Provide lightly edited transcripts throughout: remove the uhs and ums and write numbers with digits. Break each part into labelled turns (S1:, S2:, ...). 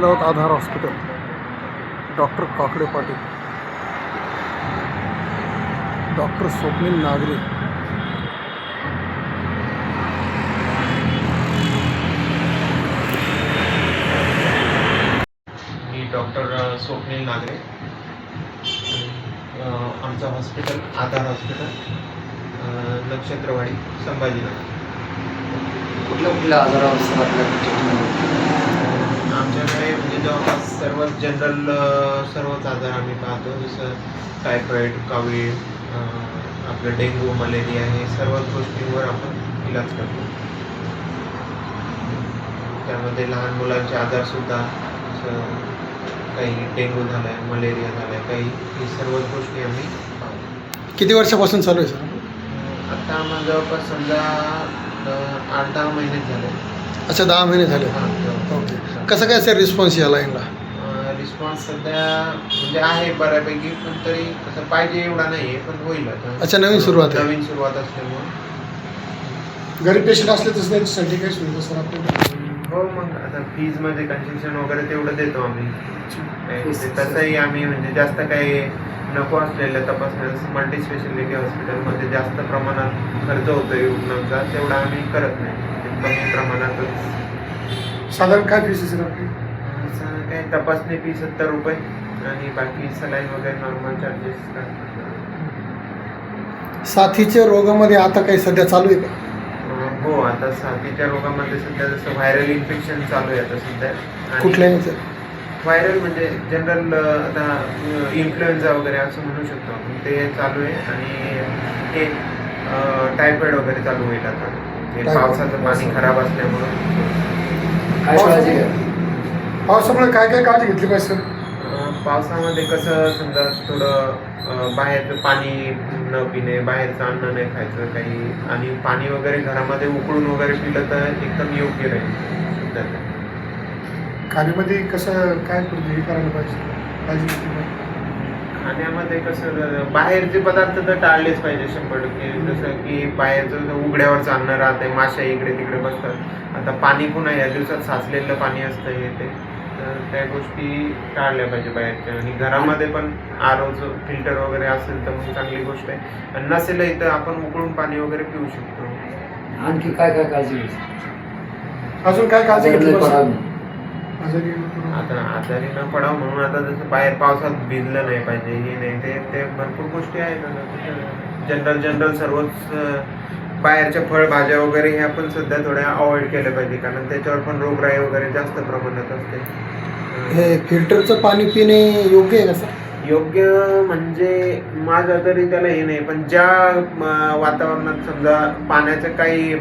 S1: Raut Aadhaar hospital, doctor Kakade Patil, doctor Swapnil Nagare,
S2: मी doctor Swapnil Nagare. आमचं hospital Aadhaar hospital, Nakshatrawadi, Sambhajinagar.
S3: कुठल्या आजारावर सर आपल्याकडे ट्रीटमेंट होते?
S2: आमच्याकडे म्हणजे जवळपास सर्वच आजार आम्ही पाहतो, जसं टायफॉईड, कावीळ, आपलं डेंग्यू, मलेरिया, हे सर्वच गोष्टींवर आपण इलाज करतो. त्यामध्ये लहान मुलांचे आजारसुद्धा, जसं काही डेंग्यू झाला आहे, मलेरिया झाला आहे, काही ही सर्वच गोष्टी आम्ही पाहतो.
S1: किती वर्षापासून चालू आहे सर?
S2: आता आम्हाला जवळपास समजा 8-10 महिने झाले.
S1: अच्छा, 10 महिने झाले. ओके. कसं काय सर रिस्पॉन्स या लाईनला?
S2: रिस्पॉन्स सध्या म्हणजे आहे बऱ्यापैकी, पण तरी असं पाहिजे एवढा नाही आहे, पण होईल आता.
S1: अच्छा, नवीन सुरुवात आहे.
S2: नवीन सुरुवात असल्यामुळे.
S1: गरीब पेशंट असले तर त्यांच्यासाठी काही सुविधा सर आपल्याकडे?
S2: हो, मग आता फीजमध्ये कन्सेशन वगैरे तेवढं देतो आम्ही. तसंही आम्ही म्हणजे जास्त काही नको असलेल्या तपासण्या मल्टी स्पेशालिटी हॉस्पिटलमध्ये जास्त प्रमाणात खर्च होतो रुग्णांचा, तेवढा आम्ही करत नाही, कमी प्रमाणातच.
S1: साधारण काय फीस सर आपली?
S2: काय तपासणी फी 70 रुपये आणि बाकी सलाईन वगैरे नॉर्मल चार्जेस.
S1: साथीच्या रोगामध्ये आता काही सध्या चालू आहे का?
S2: हो, आता साथीच्या रोगामध्ये सध्या जसं व्हायरल इन्फेक्शन चालू आहे आता सध्या.
S1: कुठल्याही सर?
S2: व्हायरल म्हणजे जनरल आता इन्फ्लुएन्झा वगैरे असं म्हणू शकतो आपण, ते चालू आहे. आणि हे टायफॉईड वगैरे चालू होईल आता, हे पावसाचं पाणी खराब असल्यामुळं.
S1: पावसामुळे काय काय काळजी घेतली पाहिजे सर?
S2: पावसामध्ये कसं समजा थोडं बाहेरचं पाणी न पिणे, बाहेरचं अन्न नाही खायचं काही, आणि पाणी वगैरे घरामध्ये उकळून वगैरे पिलं तर एकदम योग्य राहील. सध्या
S1: खाण्यामध्ये कसं काय हे करायला पाहिजे, काळजी घेतली पाहिजे?
S2: खाण्यामध्ये कसं बाहेरचे पदार्थ तर टाळलेच पाहिजे 100%. जसं की बाहेरचं उघड्यावरचं अन्न राहते, माशा इकडे तिकडे बसतात. आता पाणी पुन्हा या दिवसात साचलेलं पाणी असतं हे ते, तर त्या गोष्टी टाळल्या पाहिजे बाहेरच्या. आणि घरामध्ये पण आरोचं फिल्टर वगैरे असेल तर मग चांगली गोष्ट आहे, आणि नसेलही तर आपण उकळून पाणी वगैरे पिऊ शकतो.
S3: आणखी काय काय काळजी घ्यायची?
S1: अजून काय काळजी घेतली पाहिजे?
S2: आता आजारी न पडावं म्हणून आता जसं बाहेर पावसात भिजलं नाही पाहिजे, हे नाही ते भरपूर गोष्टी आहेत. जनरल सर्वच बाहेरच्या फळभाज्या वगैरे ह्या पण सध्या थोड्या अवॉइड केल्या पाहिजे, कारण त्याच्यावर पण रोगराई वगैरे जास्त प्रमाणात असते.
S1: हे फिल्टरचं पाणी पिणे योग्य आहे का सर?
S2: योग्य म्हणजे माझं तरी त्याला हे नाही, पण ज्या वातावरणात समजा पाण्याच्या काही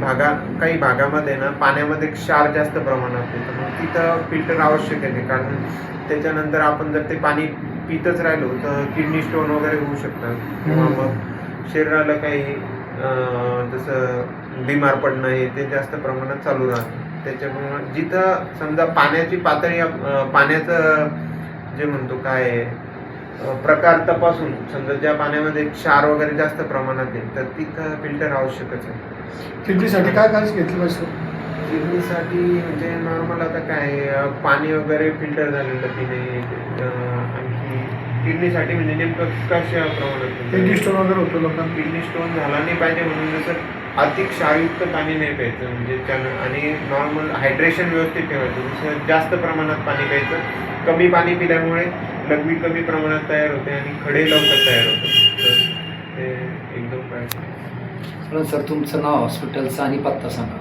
S2: भागामध्ये ना पाण्यामध्ये क्षार जास्त प्रमाणात येतं, मग तिथं फिल्टर आवश्यक आहे. कारण त्याच्यानंतर आपण जर ते पाणी पितच राहिलो तर किडनी स्टोन वगैरे होऊ शकतात, किंवा मग शरीराला काही जसं बिमार पडणं हे ते जास्त प्रमाणात चालू राहतं. त्याच्यामुळं जिथं समजा पाण्याची पातळी, पाण्याचं जे म्हणतो काय प्रकार तपासून समजा ज्या पाण्यामध्ये क्षार वगैरे जास्त प्रमाणात आहे तर तिथं फिल्टर आवश्यकच आहे.
S1: किडनीसाठी काय काळजी घेतली पाहिजे?
S2: किडनीसाठी म्हणजे नॉर्मल आता काय पाणी वगैरे फिल्टर झालेलं पिणे. आणखी किडनीसाठी म्हणजे नेमकं कशा प्रमाणात
S1: किडनी स्टोन वगैरे होतो लोकांना?
S2: किडनी स्टोन झाला नाही पाहिजे म्हणून जसं अति क्षारयुक्त पाणी नाही प्यायचं म्हणजे त्यानं, आणि नॉर्मल हायड्रेशन व्यवस्थित ठेवायचं. जसं जास्त प्रमाणात पाणी प्यायचं, कमी पाणी पिल्यामुळे लघवी कमी प्रमाणात तयार होते आणि खडे लवकर तयार होतात, तर ते एकदम पाहिजे.
S3: सर तुमचं नाव, हॉस्पिटलचं आणि पत्ता सांगा.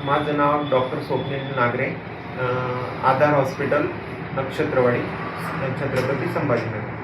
S2: माझं नाव डॉक्टर स्वप्नील नागरे, आधार हॉस्पिटल, नक्षत्रवाडी, छत्रपती संभाजीनगर.